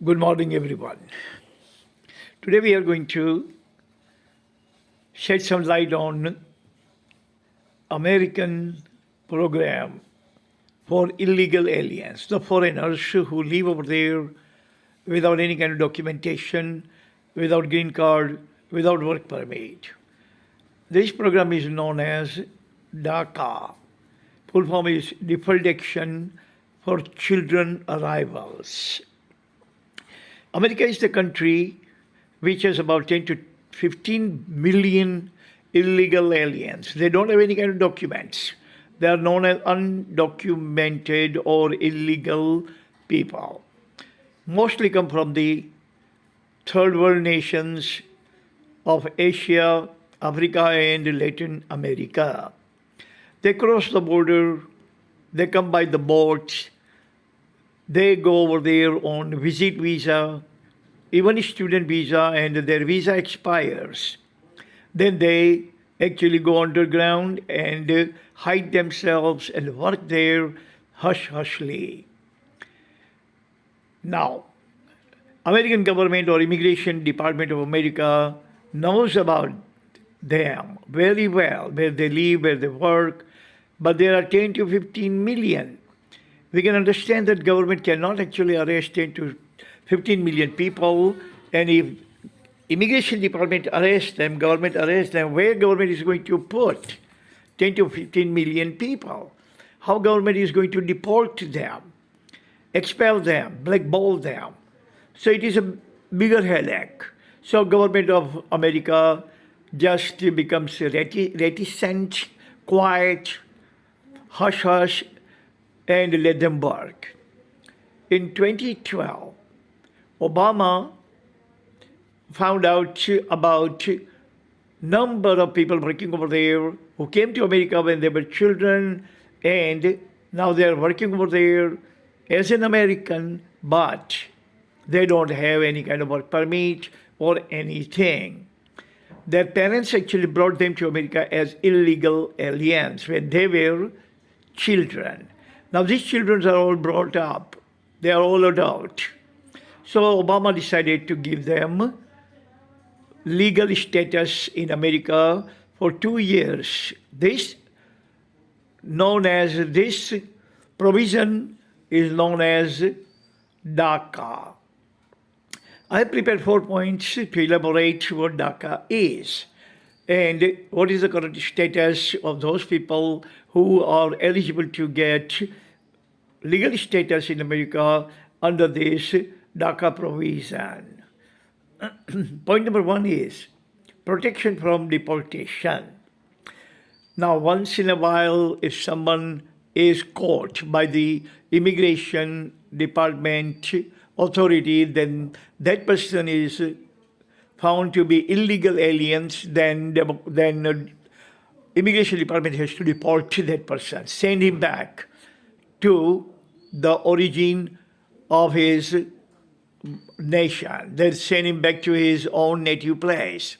Good morning, everyone. Today we are going to shed some light on American program for illegal aliens, the foreigners who live over there without any kind of documentation, without green card, without work permit. This program is known as DACA. Full form is Deferred Action for Children Arrivals. America is the country which has about 10 to 15 million illegal aliens. They don't have any kind of documents. They are known as undocumented or illegal people. Mostly come from the third world nations of Asia, Africa, and Latin America. They cross the border, they come by the boats, they go over there on visit visa, even a student visa, and their visa expires. Then they actually go underground and hide themselves and work there hush-hushly. Now, American government or Immigration Department of America knows about them very well, where they live, where they work, but there are 10 to 15 million. We can understand that government cannot actually arrest 10 to 15 million people, and if immigration department arrests them, government arrests them, where government is going to put 10 to 15 million people? How government is going to deport them, expel them, blackball them? So it is a bigger headache. So government of America just becomes reticent, quiet, hush-hush, and let them work. In 2012, Obama found out about number of people working over there who came to America when they were children, and now they are working over there as an American, but they don't have any kind of work permit or anything. Their parents actually brought them to America as illegal aliens when they were children. Now these children are all brought up. They are all adult. So Obama decided to give them legal status in America for 2 years. This provision is known as DACA. I have prepared 4 points to elaborate what DACA is and what is the current status of those people who are eligible to get legal status in America under this DACA provision. Point number 1 is protection from deportation. Now, once in a while, if someone is caught by the immigration department authority, then that person is found to be illegal aliens, then immigration department has to deport that person, send him back to the origin of his nation. They send him back to his own native place.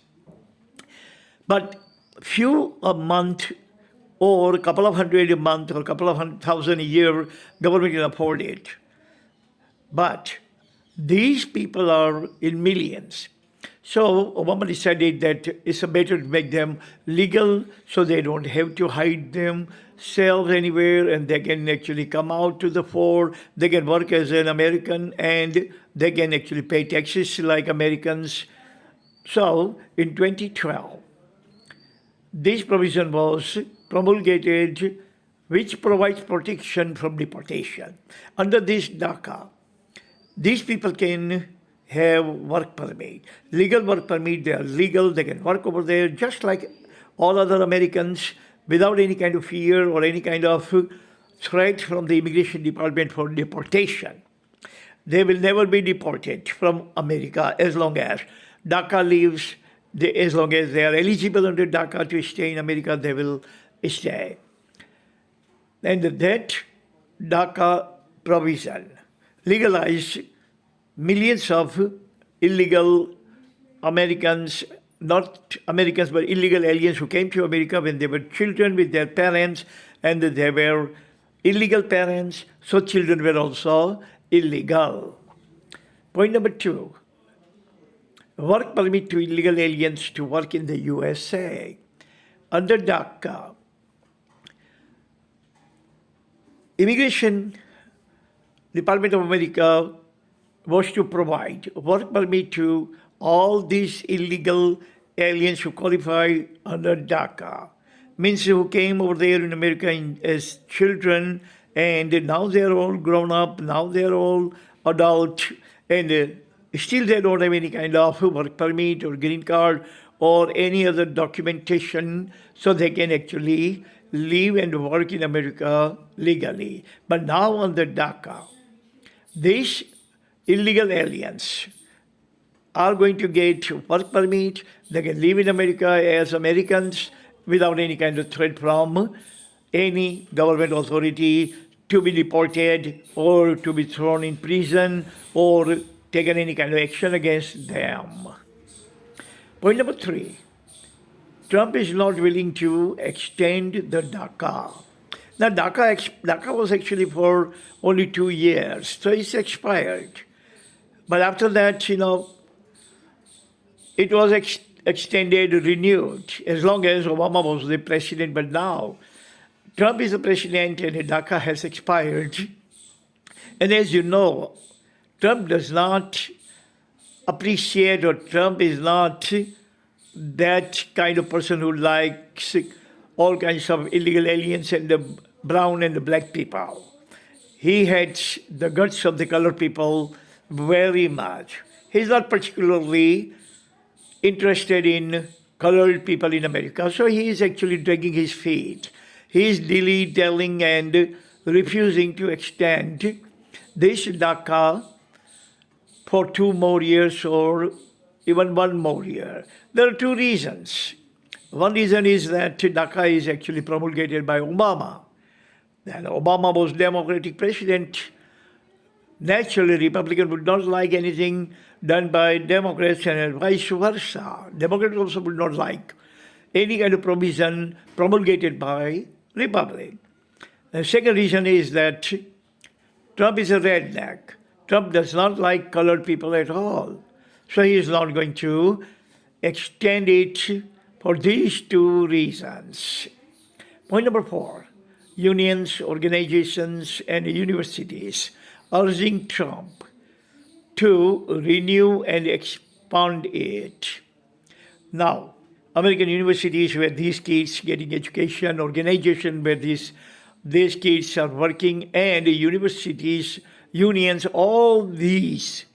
But few a month or a couple of hundred a month or a couple of thousand a year, government can afford it. But these people are in millions. So Obama decided that it's better to make them legal so they don't have to hide themselves anywhere, and they can actually come out to the fore. They can work as an American and they can actually pay taxes like Americans. So in 2012, this provision was promulgated which provides protection from deportation. Under this DACA, these people can have work permit, legal work permit. They are legal, they can work over there just like all other Americans without any kind of fear or any kind of threat from the immigration department for deportation. They will never be deported from America as long as DACA lives. As long as they are eligible under DACA to stay in America, they will stay. And that DACA provision legalized millions of illegal Americans, not Americans, but illegal aliens who came to America when they were children with their parents, and they were illegal parents, so children were also illegal. Point number 2, work permit to illegal aliens to work in the USA. Under DACA, Immigration Department of America was to provide work permit to all these illegal aliens who qualify under DACA, means who came over there in America as children, and now they're all grown up, now they're all adult, and still they don't have any kind of work permit or green card or any other documentation, so they can actually live and work in America legally. But now under DACA, these illegal aliens are going to get work permit. They can live in America as Americans without any kind of threat from any government authority to be deported or to be thrown in prison or taken any kind of action against them. Point number 3, Trump is not willing to extend the DACA. Now, DACA was actually for only 2 years, so it's expired. But after that, it was extended, renewed, as long as Obama was the president. But now, Trump is the president and DACA has expired. And as you know, Trump does not appreciate, or Trump is not that kind of person who likes all kinds of illegal aliens and the brown and the black people. He hates the guts of the colored people very much. He's not particularly interested in colored people in America, so he is actually dragging his feet. He is dilly-dallying and refusing to extend this DACA for 2 more years or even 1 more year. There are 2 reasons. One reason is that DACA is actually promulgated by Obama. And Obama was Democratic president. Naturally, Republican would not like anything done by Democrats and vice versa. Democrats also would not like any kind of provision promulgated by Republic. The second reason is that Trump is a redneck. Trump does not like colored people at all. So he is not going to extend it for these 2 reasons. Point number 4, unions, organizations, and universities urging Trump to renew and expand it. Now, American universities where these kids getting education, organization where these kids are working, and universities, unions, all these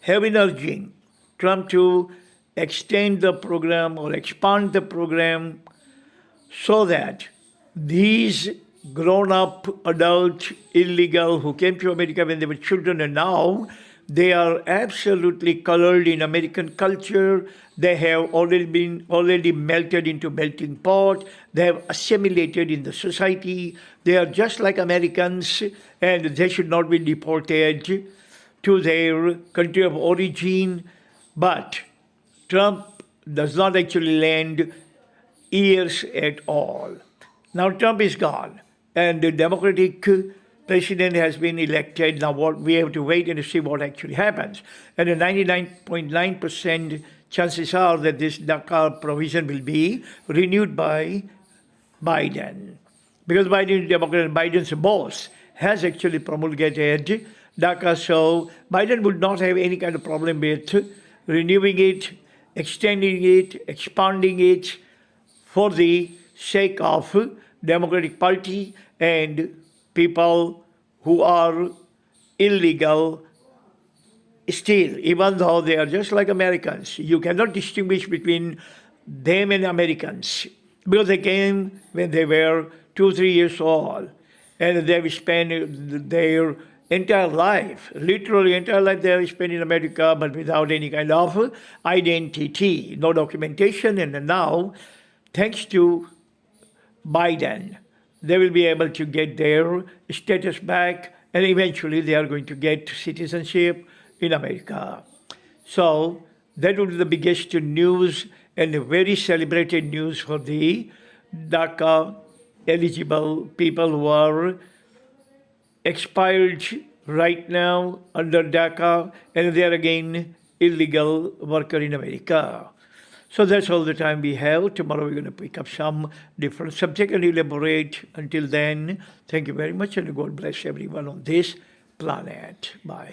have been urging Trump to extend the program or expand the program so that these grown-up, adult, illegal who came to America when they were children and now they are absolutely colored in American culture. They have already melted into melting pot. They have assimilated in the society. They are just like Americans and they should not be deported to their country of origin. But Trump does not actually lend ears at all. Now Trump is gone and the Democratic president has been elected. Now we have to wait and see what actually happens. And the 99.9% chances are that this DACA provision will be renewed by Biden. Because Biden is Democrat and Biden's boss has actually promulgated DACA, so Biden would not have any kind of problem with renewing it, extending it, expanding it for the sake of Democratic Party and people who are illegal still, even though they are just like Americans. You cannot distinguish between them and Americans because they came when they were 2-3 years old and they've spent their entire life, literally entire life they have spent in America, but without any kind of identity, no documentation. And now, thanks to Biden, they will be able to get their status back and eventually they are going to get citizenship in America. So that would be the biggest news and a very celebrated news for the DACA eligible people who are expired right now under DACA, and they are again illegal worker in America. So that's all the time we have. Tomorrow we're going to pick up some different subject and elaborate. Until then, thank you very much and God bless everyone on this planet. Bye.